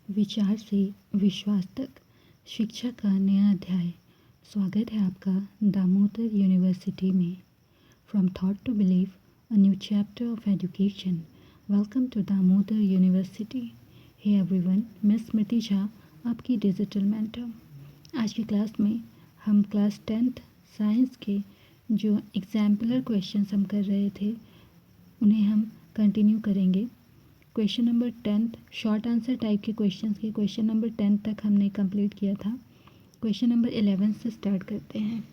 विचार से विश्वास तक शिक्षा का नया अध्याय। स्वागत है आपका दामोदर यूनिवर्सिटी में। From thought to believe, a new chapter of education. Welcome to Damodar university. Hey everyone, मैं स्मृति झा, आपकी डिजिटल मेंटर। आज की क्लास में हम क्लास 10th साइंस के जो एग्जाम्पलर क्वेश्चंस हम कर रहे थे उन्हें हम कंटिन्यू करेंगे। Question number 10th short answer type के क्वेश्चंस के क्वेश्चन नंबर 10 तक हमने कंप्लीट किया था। क्वेश्चन नंबर 11 से स्टार्ट करते हैं।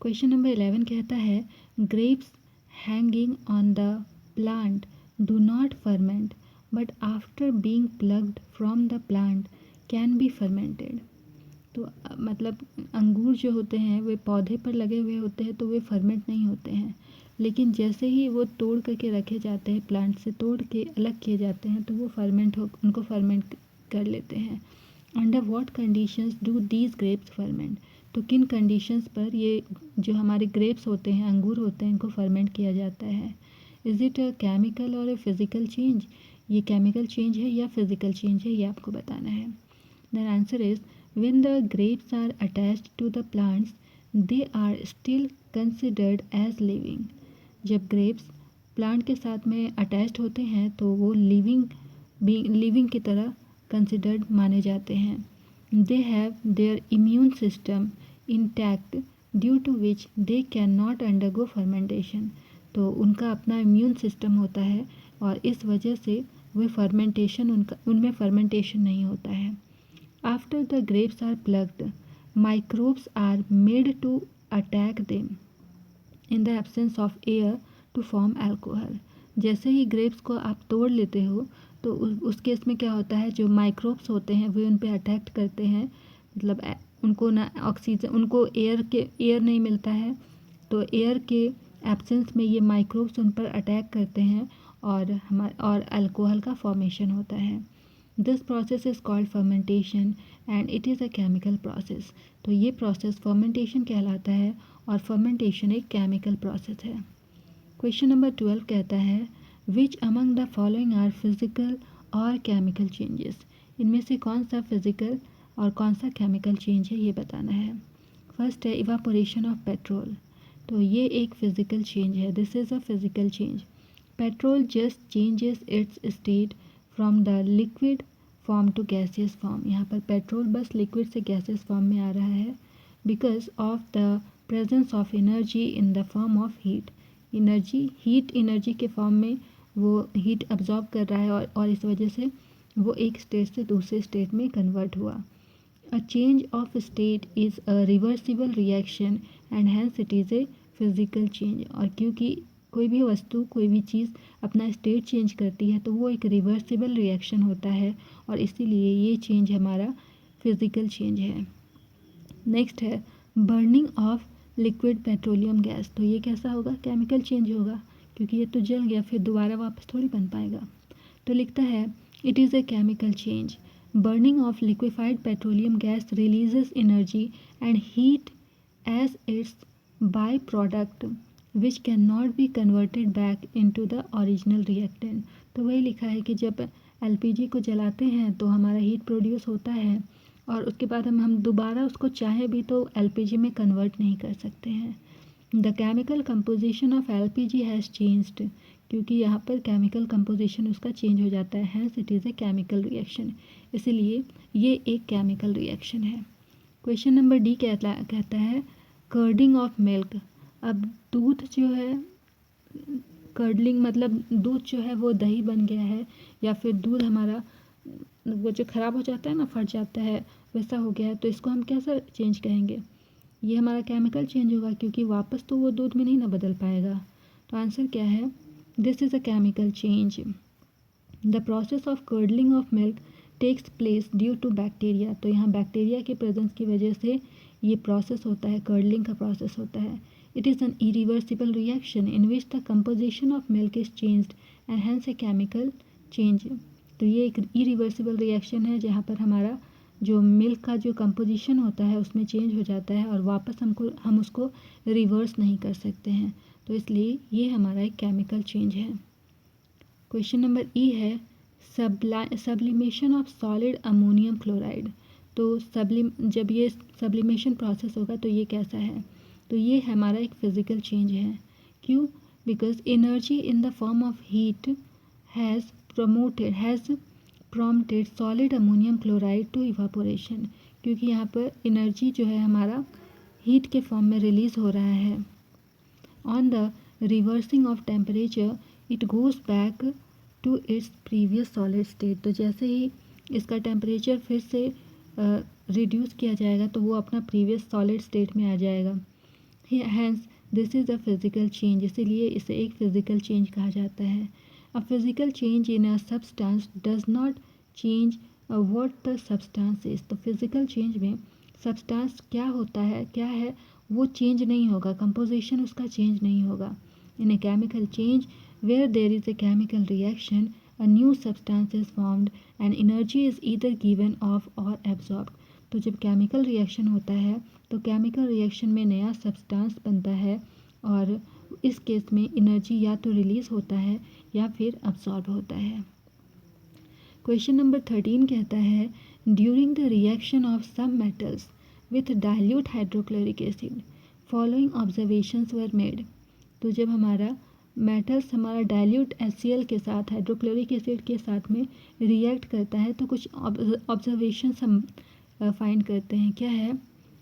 क्वेश्चन नंबर 11 कहता है, grapes hanging on the plant do not ferment but after being plugged from the plant can be fermented. तो मतलब अंगूर जो होते हैं वे पौधे पर लगे हुए होते हैं तो वे फर्मेंट नहीं होते हैं, लेकिन जैसे ही वो तोड़ करके रखे जाते हैं, प्लांट से तोड़ के अलग किए जाते हैं तो वो उनको फर्मेंट कर लेते हैं। Under what conditions do these grapes ferment. तो किन कंडीशंस पर ये जो हमारे ग्रेप्स होते हैं, अंगूर होते हैं, इनको फर्मेंट किया जाता है। इज़ इट अ केमिकल और अ फिज़िकल चेंज। ये केमिकल चेंज है या फिज़िकल चेंज है, ये आपको बताना है। The answer is when the grapes are attached to the plants they are still considered as living। जब ग्रेप्स प्लांट के साथ में अटैच्ड होते हैं तो वो लिविंग की तरह कंसिडर्ड माने जाते हैं। They have their immune system intact due to which they can not undergo fermentation. तो उनका अपना इम्यून सिस्टम होता है और इस वजह से उनमें फर्मेंटेशन नहीं होता है। After the grapes are plucked, microbes are made to attack them in the absence of air to form alcohol। जैसे ही ग्रेप्स को आप तोड़ लेते हो तो उस केस में क्या होता है, जो माइक्रोब्स होते हैं वे उन पे अटैक करते हैं। मतलब उनको ना ऑक्सीजन, उनको एयर नहीं मिलता है, तो एयर के एब्सेंस में ये माइक्रोब्स उन पर अटैक करते हैं और अल्कोहल का फॉर्मेशन होता है। This process is called fermentation and it is a chemical process. तो ये प्रोसेस फर्मेंटेशन कहलाता है और फर्मेंटेशन एक केमिकल प्रोसेस है। क्वेश्चन नंबर 12 कहता है, which among the following are physical और केमिकल चेंजेस। इनमें से कौन सा फिजिकल और कौन सा केमिकल चेंज है, ये बताना है। फर्स्ट है इवापोरेशन ऑफ पेट्रोल। तो ये एक फिजिकल चेंज है, this is a physical change. Petrol just changes its state from the liquid form to gaseous form. यहाँ पर पेट्रोल बस लिक्विड से गैसियस फॉर्म में आ रहा है because of the presence of energy in the form of heat energy के form में वो हीट अब्जॉर्ब कर रहा है और इस वजह से वो एक स्टेट से दूसरे स्टेट में कन्वर्ट हुआ। A change of state is a reversible reaction and hence it is a physical change. और क्योंकि कोई भी वस्तु, कोई भी चीज़ अपना स्टेट चेंज करती है तो वो एक रिवर्सिबल रिएक्शन होता है और इसीलिए ये चेंज हमारा फिज़िकल चेंज है। नेक्स्ट है burning of liquid petroleum gas. तो ये कैसा होगा, केमिकल चेंज होगा, क्योंकि ये तो जल गया, फिर दोबारा वापस थोड़ी बन पाएगा। तो लिखता है it is a chemical change. Burning of liquefied petroleum gas releases energy and heat as its by product which can not be converted back into the original reactant. तो वही लिखा है कि जब एलपीजी को जलाते हैं तो हमारा हीट प्रोड्यूस होता है और उसके बाद हम दोबारा उसको चाहे भी तो एलपीजी में कन्वर्ट नहीं कर सकते हैं। The chemical composition of LPG has changed. क्योंकि यहाँ पर केमिकल कंपोजिशन उसका चेंज हो जाता है, hence it is a chemical reaction, इसीलिए ये एक केमिकल रिएक्शन है। क्वेश्चन नंबर डी कहता है कर्डिंग ऑफ मिल्क। अब दूध जो है, कर्डलिंग मतलब दूध जो है वो दही बन गया है, या फिर दूध हमारा वो जो ख़राब हो जाता है ना, फट जाता है, वैसा हो गया है, तो इसको हम कैसा चेंज कहेंगे। ये हमारा केमिकल चेंज होगा, क्योंकि वापस तो वो दूध में नहीं ना बदल पाएगा। तो आंसर क्या है, this is a chemical change. The process of curdling of milk takes place due to bacteria. तो यहाँ बैक्टीरिया के प्रेजेंस की वजह से ये प्रोसेस होता है, कर्डलिंग का प्रोसेस होता है। It is an irreversible reaction in which the composition of milk is changed and hence a chemical change. तो ये एक इरिवर्सिबल रिएक्शन है जहाँ पर हमारा जो मिल्क का जो कंपोजिशन होता है उसमें चेंज हो जाता है और वापस हम उसको रिवर्स नहीं कर सकते हैं, तो इसलिए ये हमारा एक केमिकल चेंज है। क्वेश्चन नंबर ई है sublimation of solid ammonium chloride. तो जब ये सब्लिमेशन प्रोसेस होगा तो ये कैसा है, तो ये हमारा एक फिज़िकल चेंज है। क्यों? Because energy in the form of heat has prompted solid ammonium chloride to evaporation. क्योंकि यहाँ पर एनर्जी जो है हमारा हीट के फॉर्म में रिलीज़ हो रहा है। On the reversing of temperature it goes back to its previous solid state. तो जैसे ही इसका टेम्परेचर फिर से रिड्यूस किया जाएगा तो वो अपना प्रीवियस सॉलिड स्टेट में आ जाएगा। Hence this is a physical change, इसीलिए इसे एक फिज़िकल चेंज कहा जाता है। A physical change in a substance does not change what the substance is. तो फिज़िकल चेंज में सब्सटेंस क्या होता है, क्या है, वो चेंज नहीं होगा, कंपोजिशन उसका चेंज नहीं होगा। इन a chemical change where there is a chemical reaction, a new substance is formed and energy is either given off or absorbed। तो जब केमिकल रिएक्शन होता है तो केमिकल रिएक्शन में नया सब्सटेंस बनता है और इस केस में एनर्जी या तो रिलीज़ होता है या फिर अब्सॉर्ब होता है। क्वेश्चन नंबर 13 कहता है during the reaction of some metals with dilute hydrochloric acid following observations were made. तो जब हमारा मेटल्स हमारा डाइल्यूट HCl के साथ हाइड्रोक्लोरिक एसिड के साथ में रिएक्ट करता है तो कुछ ऑब्जर्वेशंस हम फाइंड करते हैं। क्या है?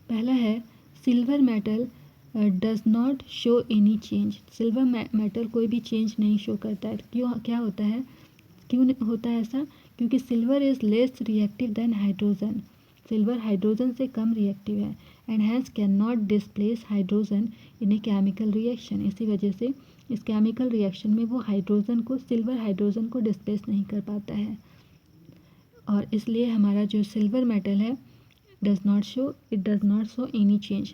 पहला है silver metal does not show any change. Silver metal कोई भी चेंज नहीं शो करता है। क्यों? क्या होता है, क्यों होता है ऐसा? क्योंकि silver is less reactive than hydrogen. Silver hydrogen से कम रिएक्टिव है and hence can not displace hydrogen in a chemical reaction. इसी वजह से इस केमिकल रिएक्शन में वो सिल्वर हाइड्रोजन को डिस्प्लेस नहीं कर पाता है और इसलिए हमारा जो सिल्वर मेटल है does not show any change.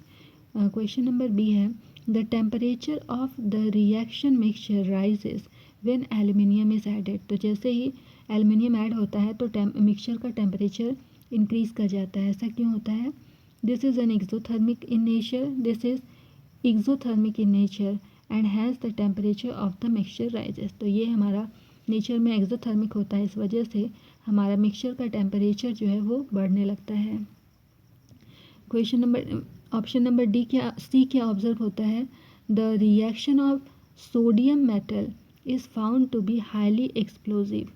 Question number B है the temperature of the reaction mixture rises when aluminium is added. तो जैसे ही एल्यूमिनियम ऐड होता है तो मिक्सचर का टेम्परेचर इंक्रीज कर जाता है। ऐसा क्यों होता है? This is exothermic in nature and has the temperature of the mixture rises. तो ये हमारा नेचर में एक्सोथर्मिक होता है, इस वजह से हमारा मिक्सचर का टेम्परेचर जो है वो बढ़ने लगता है। ऑप्शन नंबर सी क्या ऑब्जर्व होता है? The reaction of sodium metal is found to be highly explosive.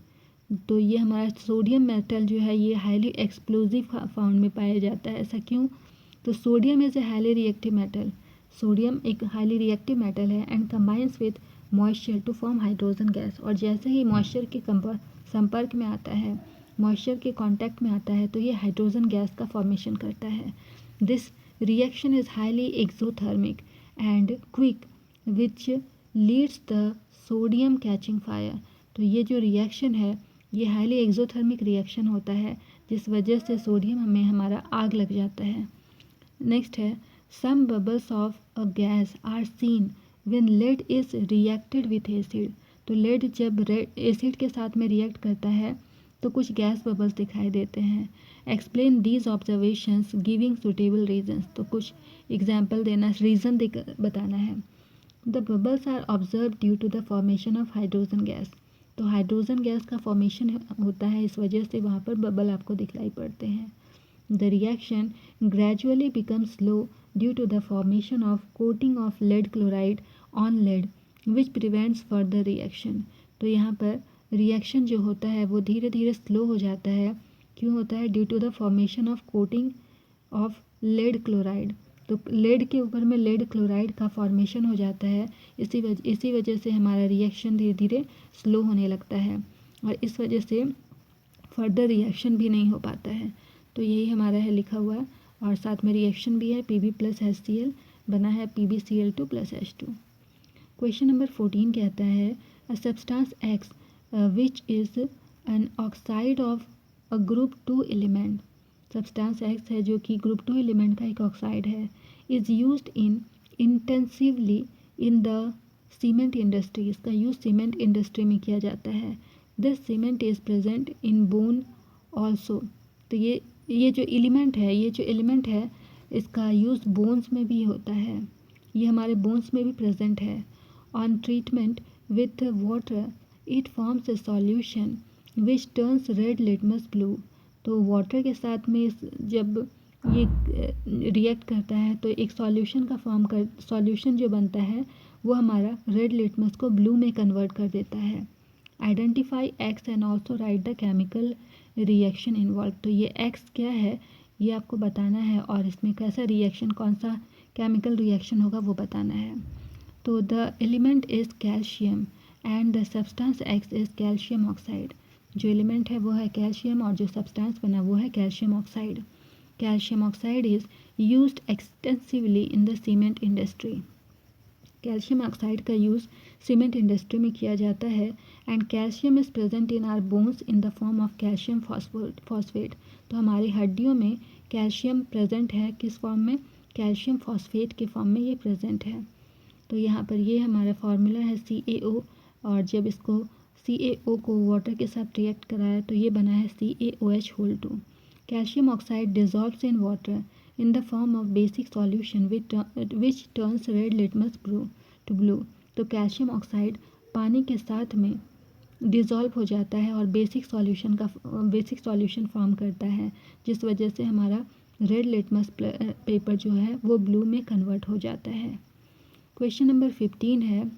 तो ये हमारा सोडियम मेटल जो है ये हाईली एक्सप्लोजिव फाउंड में पाया जाता है। ऐसा क्यों? तो sodium is a highly reactive metal. Sodium एक हाईली रिएक्टिव मेटल है and combines with moisture to form hydrogen gas. और जैसे ही मॉइस्चर के संपर्क में आता है, मॉइस्चर के कांटेक्ट में आता है तो ये हाइड्रोजन गैस का फॉर्मेशन करता है। This reaction is highly exothermic and quick which leads the sodium catching fire. तो ये जो रिएक्शन है ये हाईली एक्सोथर्मिक रिएक्शन होता है जिस वजह से सोडियम में हमारा आग लग जाता है। नेक्स्ट है some bubbles of a gas are seen when lead is reacted with acid. तो लेड जब एसिड के साथ में रिएक्ट करता है तो कुछ गैस बबल्स दिखाई देते हैं। Explain these observations giving suitable reasons. तो कुछ एग्जाम्पल देना, रीज़न बताना है। The bubbles are observe due to the formation of hydrogen gas. तो हाइड्रोजन गैस का फॉर्मेशन होता है, इस वजह से वहाँ पर बबल आपको दिखलाई पड़ते हैं। The reaction gradually become slow due to the formation of coating of lead chloride on lead which prevents further reaction. तो यहाँ पर रिएक्शन जो होता है वो धीरे धीरे स्लो हो जाता है। क्यों होता है? Due to the formation of coating of lead chloride. तो लेड के ऊपर में लेड क्लोराइड का फॉर्मेशन हो जाता है, इसी वजह से हमारा रिएक्शन धीरे धीरे स्लो होने लगता है और इस वजह से फर्दर रिएक्शन भी नहीं हो पाता है। तो यही हमारा है लिखा हुआ और साथ में रिएक्शन भी है Pb प्लस HCl बना है PbCl2 plus H2। Question number 14 कहता है a substance X which is an oxide of a group 2 element. Substance X है जो कि ग्रुप 2 एलिमेंट का एक ऑक्साइड है। Is used in intensively in the cement industry. इसका यूज़ सीमेंट इंडस्ट्री में किया जाता है। This cement is present in bone also. तो ये जो एलिमेंट है इसका यूज़ बोन्स में भी होता है, ये हमारे बोन्स में भी प्रेजेंट है। On treatment with water it forms a solution which turns red litmus blue. तो वाटर के साथ में जब ये रिएक्ट करता है तो एक सॉल्यूशन जो बनता है वो हमारा रेड लिटमस को ब्लू में कन्वर्ट कर देता है। Identify x and also right the chemical reaction involve. तो ये एक्स क्या है ये आपको बताना है और इसमें कैसा रिएक्शन, कौन सा केमिकल रिएक्शन होगा वो बताना है। तो the element is calcium and the substance x is calcium oxide. जो एलिमेंट है वो है कैल्शियम और जो सब्सटेंस बना वो है calcium oxide. Calcium oxide is used extensively in the cement industry. Calcium oxide का यूज़ सीमेंट इंडस्ट्री में किया जाता है। And calcium is present in are bones in the form of calcium phosphate. तो हमारी हड्डियों में कैल्शियम प्रेजेंट है, किस फॉर्म में, कैल्शियम फॉस्फेट के फॉर्म में ये प्रेजेंट है। तो यहाँ पर ये हमारा फार्मूला है CaO, और जब इसको CaO को वाटर के साथ रिएक्ट कराया तो ये बना है CaOH2। Calcium oxide dissolves in water in the form of basic solution which turns red litmus to blue। तो कैल्शियम ऑक्साइड पानी के साथ में डिज़ोल्व हो जाता है और बेसिक सॉल्यूशन फॉर्म करता है, जिस वजह से हमारा रेड लिटमस पेपर जो है वो ब्लू में कन्वर्ट हो जाता है। क्वेश्चन नंबर 15 है,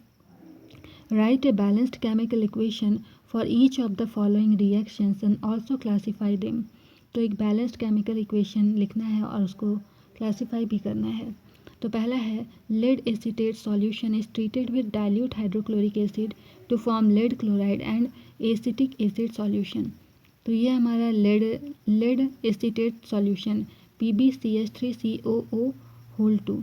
right a balanced chemical equation for each of the following reactions and also classify them. तो एक बैलेंस्ड केमिकल इक्वेशन लिखना है और उसको क्लासीफाई भी करना है। तो पहला है, lead acetate solution is treated with dilute hydrochloric acid to form lead chloride and acetic acid solution. तो ये हमारा लेड एसीटेट सॉल्यूशन PbCH3COO2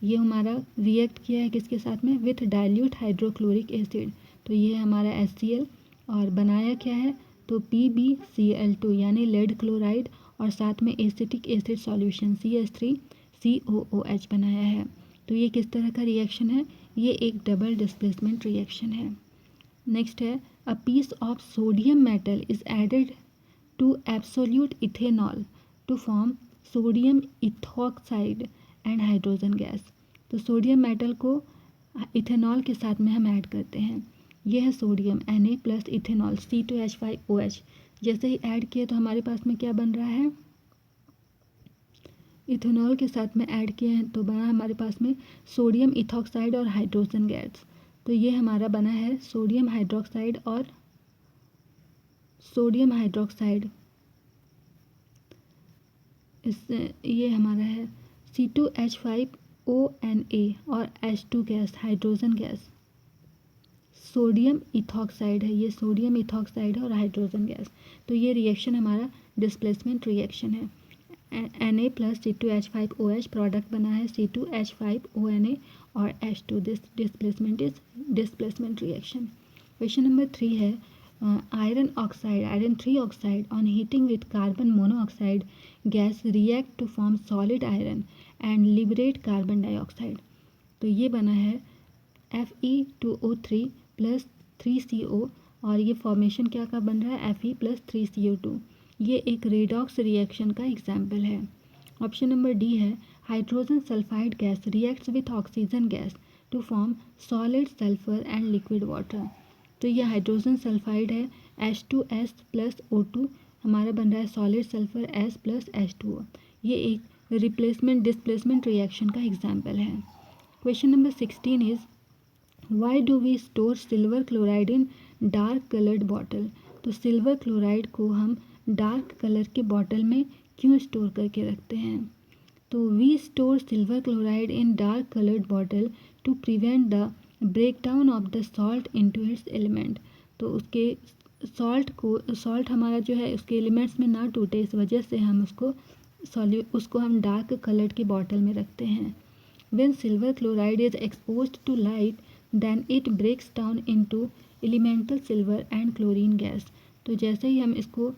ये हमारा रिएक्ट किया है किसके साथ में, विथ डाइल्यूट हाइड्रोक्लोरिक एसिड। तो ये हमारा HCl और बनाया क्या है, तो PbCl2 यानी लेड क्लोराइड और साथ में एसिटिक एसिड सॉल्यूशन CH3COOH बनाया है। तो ये किस तरह का रिएक्शन है, ये एक डबल डिस्प्लेसमेंट रिएक्शन है। नेक्स्ट है, a piece of sodium metal is added to absolute ethanol to form sodium ethoxide and hydrogen gas. तो सोडियम मेटल को इथेनॉल के साथ में हम ऐड करते हैं। ये है sodium Na plus ethanol C2H5OH। जैसे ही ऐड किए तो हमारे पास में क्या बन रहा है, इथेनॉल के साथ में ऐड किए हैं तो बना हमारे पास में सोडियम इथॉक्साइड और हाइड्रोजन गैस। तो ये हमारा बना है सोडियम हाइड्रोक्साइड और सोडियम हाइड्रोक्साइड। ये हमारा है C2H5ONA और H2 gas, hydrogen gas. Sodium ethoxide है, ये सोडियम इथॉक्साइड है और हाइड्रोजन गैस। तो ये रिएक्शन हमारा डिस्प्लेसमेंट रिएक्शन है। Na प्लस C2H5OH प्रोडक्ट बना है C2H5ONA और H2। This displacement is displacement reaction. Question number 3 है, iron 3 oxide on heating with carbon monoxide gas react to form solid iron and liberate carbon dioxide. तो ये बना है Fe2O3 plus 3CO और ये फॉर्मेशन क्या का बन रहा है, Fe प्लस 3CO2। ये एक रेडॉक्स रिएक्शन का एग्जाम्पल है। ऑप्शन नंबर डी है, hydrogen sulphide gas reacts with oxygen gas to form solid sulphur and liquid water. तो ये हाइड्रोजन सल्फाइड है, H2S प्लस O2 हमारा बन रहा है solid sulphur S plus H2O। ये एक डिस्प्लेसमेंट रिएक्शन का एग्जाम्पल है। Question number 16 is, why do we store silver chloride in dark coloured bottle. तो सिल्वर क्लोराइड को हम डार्क कलर के बॉटल में क्यों स्टोर करके रखते हैं। तो we store silver chloride in dark coloured bottle to prevent the breakdown of the salt into its element. तो उसके सॉल्ट हमारा जो है उसके एलिमेंट्स में ना टूटे, इस वजह से हम उसको हम डार्क कलर्ड की बॉटल में रखते हैं। When silver chloride is exposed to light, then it breaks down into elemental silver and chlorine gas। तो जैसे ही हम इसको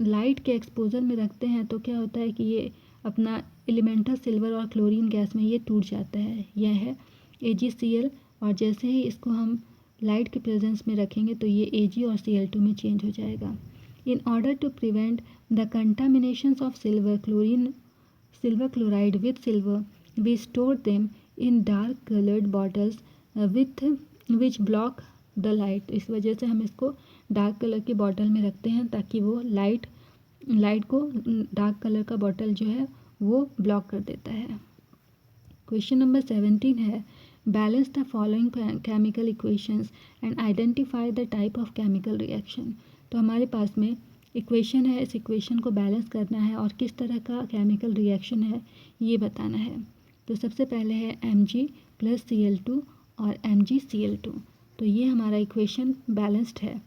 लाइट के एक्सपोजर में रखते हैं तो क्या होता है कि ये अपना एलिमेंटल सिल्वर और क्लोरीन गैस में ये टूट जाता है, यह है AgCl। और जैसे ही इसको हम लाइट के प्रेजेंस में रखेंगे तो ये Ag और Cl2 में चेंज हो जाएगा। In order to prevent the contaminations of silver chloride with silver we store them in dark colored bottles with which block the light। इस वजह से हम इसको डार्क कलर की बॉटल में रखते हैं ताकि वो लाइट को डार्क कलर का बॉटल जो है वो ब्लॉक कर देता है। क्वेश्चन नंबर 17 है balance the following chemical equations and identify the type of chemical reaction. तो हमारे पास में इक्वेशन है, इस इक्वेशन को बैलेंस करना है और किस तरह का केमिकल रिएक्शन है ये बताना है। तो सबसे पहले है Mg + Cl2 और MgCl2। तो ये हमारा इक्वेशन बैलेंस्ड है।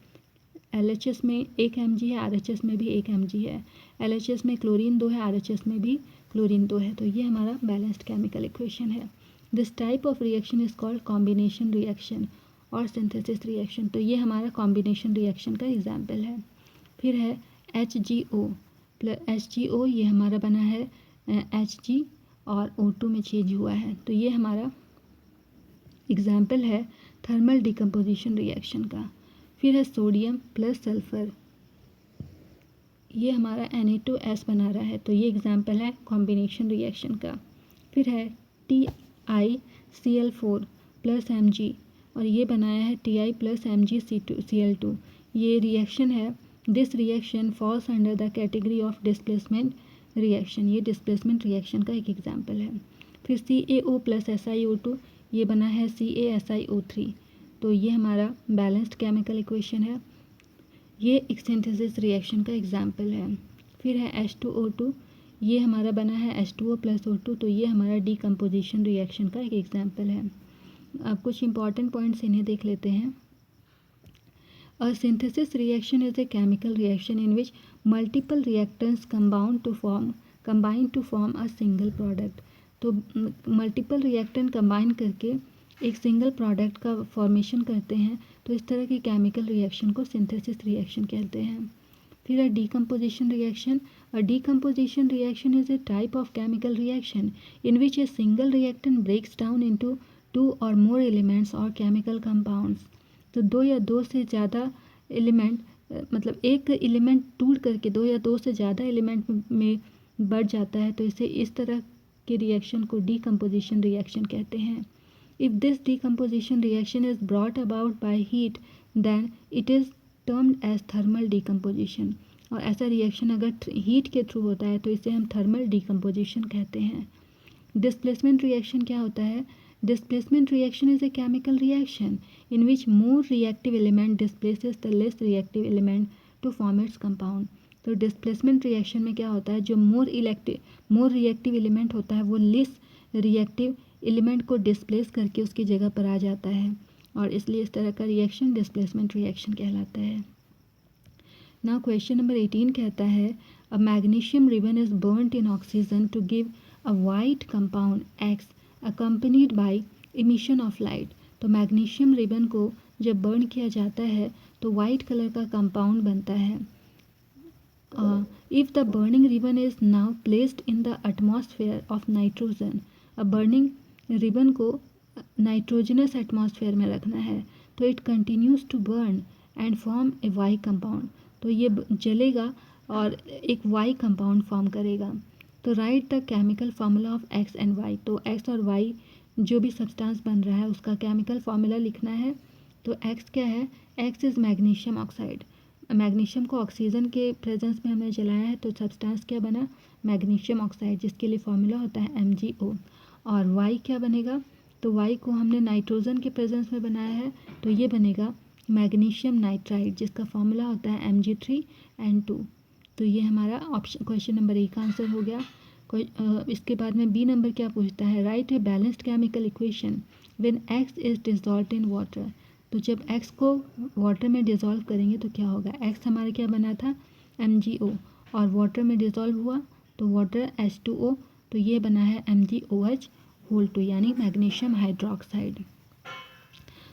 LHS में 1 Mg है, RHS में भी 1 Mg है, LHS में क्लोरीन 2 है, RHS में भी क्लोरीन 2 है। तो ये हमारा बैलेंस्ड केमिकल इक्वेशन है। This type of reaction is called combination reaction और सिंथेसिस रिएक्शन। तो ये हमारा कॉम्बिनेशन रिएक्शन का एग्जाम्पल है। फिर है HgO ये हमारा बना है Hg और O2 में चेंज हुआ है। तो ये हमारा एग्जाम्पल है थर्मल डिकम्पोजिशन रिएक्शन का। फिर है सोडियम + सल्फ़र, ये हमारा Na2S बना रहा है। तो ये एग्जाम्पल है कॉम्बिनेशन रिएक्शन का। फिर है TiCl4 + Mg और ये बनाया है Ti + MgCl2। ये रिएक्शन है। This reaction falls under the category of displacement reaction. ये डिस्प्लेसमेंट रिएक्शन का एक एग्जाम्पल है। फिर CaO + SiO2 ये बना है CaSiO3। तो ये हमारा बैलेंस्ड केमिकल इक्वेशन है। ये एक सिंथेसिस रिएक्शन का एग्जाम्पल है। फिर है H2O2, ये हमारा बना है H2O + O2। तो ये हमारा डिकम्पोजिशन रिएक्शन का एक एग्जाम्पल है। अब कुछ इंपॉर्टेंट पॉइंट्स इन्हें देख लेते हैं। A synthesis reaction is a chemical reaction in which multiple reactants combine to form a single product। तो मल्टीपल रिएक्टेंट कंबाइन करके एक सिंगल प्रोडक्ट का फॉर्मेशन करते हैं। तो इस तरह की केमिकल रिएक्शन को सिंथेसिस रिएक्शन कहते हैं। फिर decomposition reaction. A decomposition reaction is a type of chemical reaction in which a single reactant breaks down into two or more elements or chemical compounds। तो दो या दो से ज़्यादा एलिमेंट मतलब एक एलिमेंट टूट करके दो या दो से ज़्यादा एलिमेंट में बढ़ जाता है। तो इसे इस तरह के रिएक्शन को decomposition reaction कहते हैं। If this decomposition reaction is brought about by heat, then it is termed as thermal decomposition। और ऐसा रिएक्शन अगर हीट के थ्रू होता है तो इसे हम थर्मल डिकम्पोजिशन कहते हैं। डिस्प्लेसमेंट रिएक्शन क्या होता है? Displacement reaction is a chemical reaction in which more reactive element displaces the less reactive element to form its compound. तो डिस्प्लेसमेंट रिएक्शन में क्या होता है, जो मोर रिएक्टिव एलिमेंट होता है वो लेस रिएक्टिव एलिमेंट को डिस्प्लेस करके उसकी जगह पर आ जाता है और इसलिए इस तरह का रिएक्शन डिस्प्लेसमेंट रिएक्शन कहलाता है। नाउ क्वेश्चन नंबर 18 कहता है a magnesium ribbon is burned in oxygen to give a white compound X accompanied by emission of light. तो मैग्नीशियम रिबन को जब बर्न किया जाता है तो वाइट कलर का कंपाउंड बनता है। If the burning ribbon is now placed in the atmosphere of nitrogen, अब बर्निंग रिबन को नाइट्रोजनस एटमॉस्फेयर में रखना है तो it continues to burn and form a Y compound. तो ये जलेगा और एक वाई कंपाउंड फॉर्म करेगा। तो right the chemical formula of X and Y। तो X और Y जो भी सब्सटेंस बन रहा है उसका केमिकल फार्मूला लिखना है। तो X क्या है? X is magnesium oxide. Magnesium को ऑक्सीजन के प्रेजेंस में हमने जलाया है तो सब्सटेंस क्या बना? मैग्नीशियम ऑक्साइड, जिसके लिए फार्मूला होता है MgO। और Y क्या बनेगा? तो Y को हमने नाइट्रोजन के प्रेजेंस में बनाया है तो ये बनेगा मैग्नीशियम नाइट्राइड, जिसका फार्मूला होता है Mg3N2। तो ये हमारा ऑप्शन क्वेश्चन नंबर 1 का आंसर हो गया। इसके बाद में बी नंबर क्या पूछता है? Right a balanced chemical equation when X is dissolved in water. तो जब X को वाटर में डिसॉल्व करेंगे तो क्या होगा? X हमारा क्या बना था? MgO और वाटर में डिसॉल्व हुआ तो वाटर H2O। तो ये बना है MgOH2 यानी मैग्नीशियम हाइड्रोक्साइड।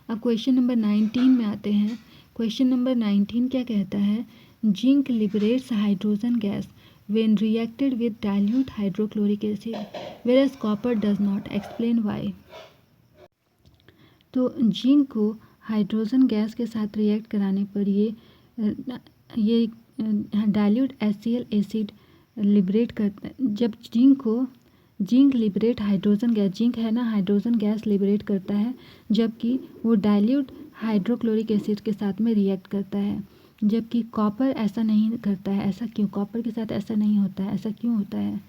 अब क्वेश्चन नंबर 19 में आते हैं। क्वेश्चन नंबर 19 क्या कहता है? Zinc liberates hydrogen gas when reacted with dilute hydrochloric acid whereas copper does not, explain why। तो जिंक को हाइड्रोजन गैस के साथ रिएक्ट कराने पर ये डाइल्यूट HCl एसिड लिबरेट करता है। जब zinc liberate hydrogen gas, zinc है ना, हाइड्रोजन गैस लिबरेट करता है जबकि वो डाइल्यूट हाइड्रोक्लोरिक एसिड के साथ में रिएक्ट करता है। जबकि कॉपर ऐसा नहीं करता है। ऐसा क्यों? कॉपर के साथ ऐसा नहीं होता है, ऐसा क्यों होता है?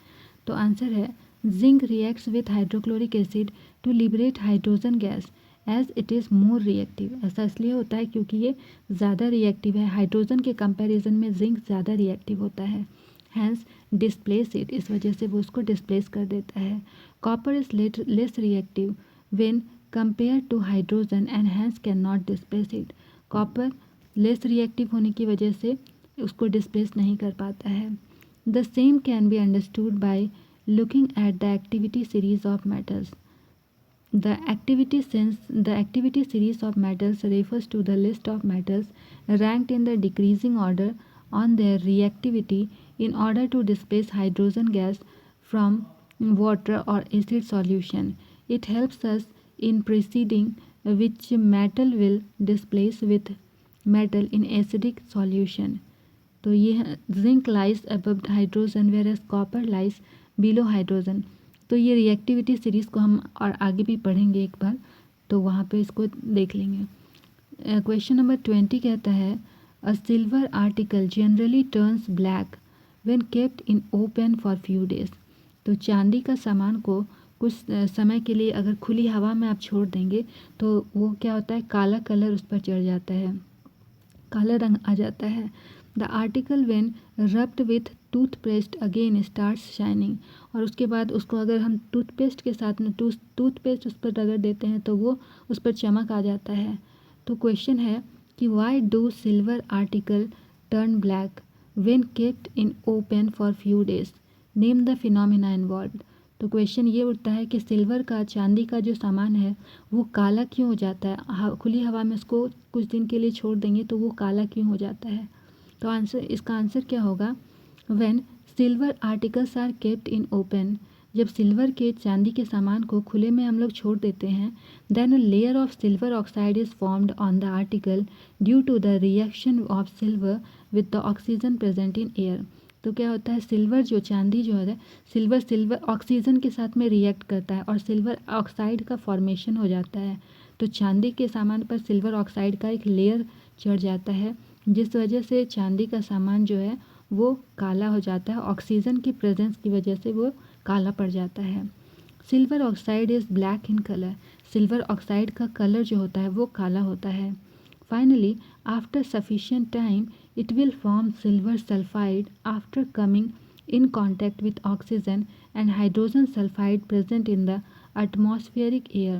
तो आंसर है zinc reacts with hydrochloric acid to liberate hydrogen gas as it is more reactive. ऐसा इसलिए होता है क्योंकि ये ज़्यादा रिएक्टिव है, हाइड्रोजन के कंपैरिजन में जिंक ज़्यादा रिएक्टिव होता है। हैंस डिस्प्लेस इट, इस वजह से वो उसको डिस्प्लेस कर देता है। Copper is less reactive when compare to hydrogen and hence can not displace it. Copper less reactive होने की वजह से उसको डिस्प्लेस नहीं कर पाता है। The same can be understood by looking at the activity series of metals. The activity series of metals refers to the list of metals ranked in the decreasing order on their reactivity in order to displace hydrogen gas from water or acid solution. It helps us in preceding which metal will displace with metal in acidic solution. तो ये zinc lies above hydrogen whereas copper lies below hydrogen. तो ये reactivity series को हम और आगे भी पढ़ेंगे एक बार, तो वहाँ पे इसको देख लेंगे। क्वेश्चन नंबर 20 कहता है अ silver article generally turns black when kept in open for few days. तो चांदी का सामान को कुछ समय के लिए अगर खुली हवा में आप छोड़ देंगे तो वो क्या होता है, काला कलर उस पर चढ़ जाता है, काला रंग आ जाता है। The article when rubbed with toothpaste again starts shining. और उसके बाद उसको अगर हम टूथपेस्ट के साथ में टूथपेस्ट उस पर रगड़ देते हैं तो वो उस पर चमक आ जाता है। तो क्वेश्चन है कि why do silver article turn black when kept in open for few days, name the phenomena involved. तो क्वेश्चन ये उठता है कि सिल्वर का, चांदी का जो सामान है वो काला क्यों हो जाता है, खुली हवा में उसको कुछ दिन के लिए छोड़ देंगे तो वो काला क्यों हो जाता है। तो इसका आंसर क्या होगा, when silver articles are kept in open, जब सिल्वर के, चांदी के सामान को खुले में हम लोग छोड़ देते हैं, then a layer of silver oxide is formed on the article due to the reaction of silver with the oxygen present in air. तो क्या होता है, सिल्वर जो, चांदी जो है, सिल्वर ऑक्सीजन के साथ में रिएक्ट करता है और सिल्वर ऑक्साइड का फॉर्मेशन हो जाता है। तो चांदी के सामान पर सिल्वर ऑक्साइड का एक लेयर चढ़ जाता है, जिस वजह से चांदी का सामान जो है वो काला हो जाता है, ऑक्सीजन की प्रेजेंस की वजह से वो काला पड़ जाता है। Silver oxide is black in colour, silver oxide का कलर जो होता है वो काला होता है। Finally after sufficient time it will form silver sulfide after coming in contact with oxygen and hydrogen sulfide present in the atmospheric air.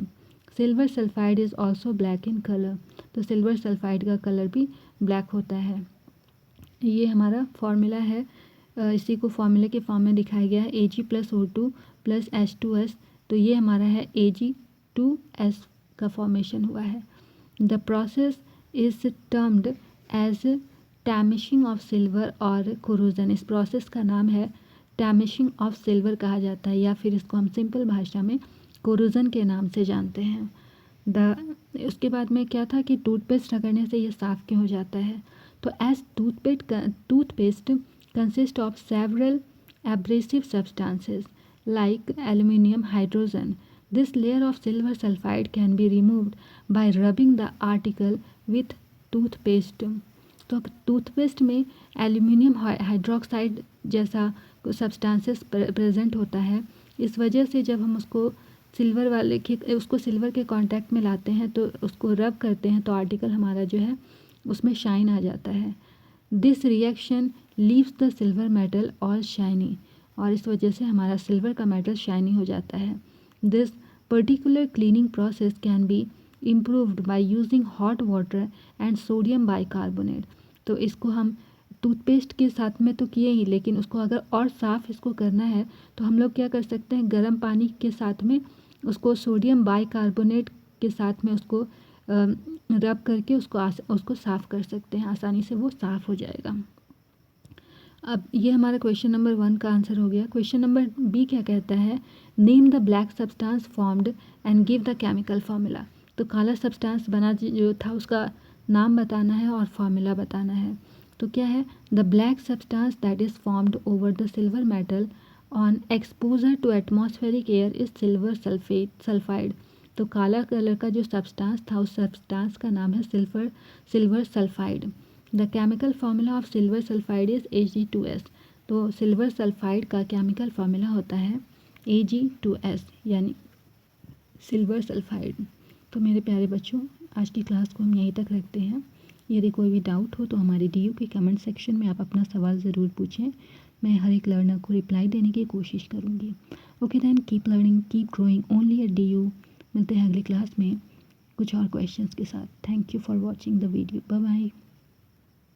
Silver sulfide is also black in color. तो silver sulphide का colour भी black होता है। ये हमारा formula है, इसी को फॉर्मूले के फॉर्म में दिखाया गया है, Ag+O2 + H2S। तो ये हमारा है Ag2S का फॉर्मेशन हुआ है। The process is termed as tarnishing of silver और कोरोजन। इस प्रोसेस का नाम है टैमिशिंग ऑफ सिल्वर कहा जाता है, या फिर इसको हम सिंपल भाषा में कोरोजन के नाम से जानते हैं। उसके बाद में क्या था कि टूथपेस्ट रगड़ने से ये साफ़ क्यों हो जाता है। तो as toothpaste consist of several abrasive substances like aluminium hydrogen, this layer of silver sulphide can be removed by rubbing the article with toothpaste. तो टूथपेस्ट में एल्यूमिनियम हाइड्रोक्साइड जैसा सब्सटेंसेस प्रेजेंट होता है, इस वजह से जब हम उसको सिल्वर के कांटेक्ट में लाते हैं तो उसको रब करते हैं तो आर्टिकल हमारा जो है उसमें शाइन आ जाता है। This reaction leaves the silver metal all shiny, और इस वजह से हमारा सिल्वर का मेटल शाइनी हो जाता है। This particular cleaning process can be improved by using hot water and sodium bicarbonate. तो इसको हम टूथपेस्ट के साथ में तो किए ही, लेकिन उसको अगर और साफ़ इसको करना है तो हम लोग क्या कर सकते हैं, गर्म पानी के साथ में उसको सोडियम बाइकार्बोनेट के साथ में उसको रब करके उसको साफ़ कर सकते हैं, आसानी से वो साफ़ हो जाएगा। अब ये हमारा क्वेश्चन नंबर 1 का आंसर हो गया। क्वेश्चन नंबर बी क्या कहता है, name the black substance formed and give the chemical formula. तो काला सब्सटेंस बना जो था उसका नाम बताना है और फार्मूला बताना है। तो क्या है, the black substance that is formed over the silver metal on exposure to atmospheric air is silver sulphide. तो काला कलर का जो सब्सटेंस था उस सब्सटेंस का नाम है silver sulphide. The chemical formula of silver sulphide is Ag2S। तो सिल्वर सल्फाइड का केमिकल फार्मूला होता है Ag2S यानी सिल्वर सल्फाइड। तो मेरे प्यारे बच्चों, आज की क्लास को हम यहीं तक रखते हैं। यदि कोई भी डाउट हो तो हमारे DU के कमेंट सेक्शन में आप अपना सवाल ज़रूर पूछें। मैं हर एक लर्नर को रिप्लाई देने की कोशिश करूँगी। Okay then, keep learning, keep growing only at DU। मिलते हैं अगली क्लास में कुछ और क्वेश्चंस के साथ। Thank you for watching the video. Bye bye.